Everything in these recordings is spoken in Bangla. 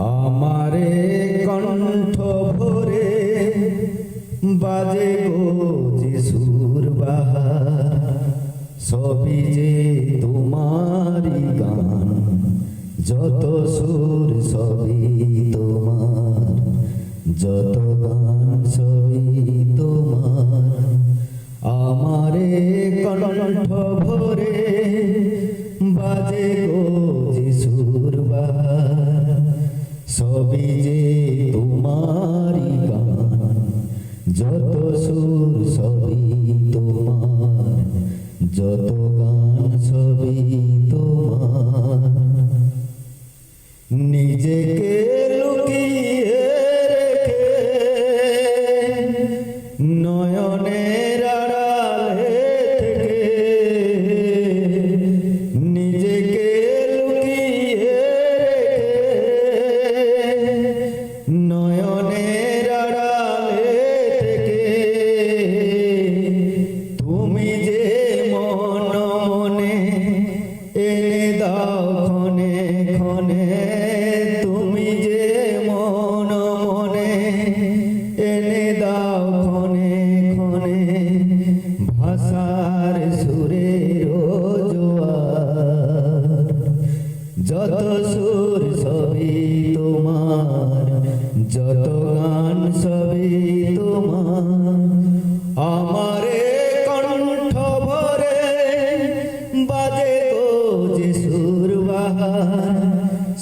আমারে কণ্ঠ ভরে বাজে গো যিশুর বাহার, সবই যে তোমারই গান, যত সুর সবই তোমার, যত গান সবই তোমার। আমারে কণ্ঠ ভরে বাজে গো যিশুর বাহার, সবই যে তোমারই গান, যত সুর সবই তোমার, যত গান সবই তোমার। নিজেকে লুকিয়ে রেখে নয়নের আড়ালে থেকে, নিজেকে লুকিয়ে রেখে নয়নের আড়ালে থেকে, তুমি যে মন মনে এনে দাও ক্ষণে ক্ষণে, তুমি যে মন মনে এনে দাও ক্ষণে ক্ষণে, ভাষার সুরের জোয়ার, যত সুর সবই তোমার, যত গান সবই তোমার। আমারে কণ্ঠ ভরে বাজে গো যিশুর বাহার,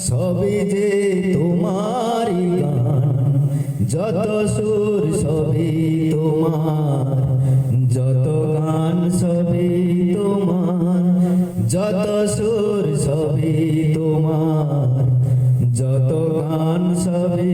সবই যে তোমারই গান, যত সুর সবই তোমার, যত গান সবই তোমার, যত সুর সবই তোমার, যত গান সবই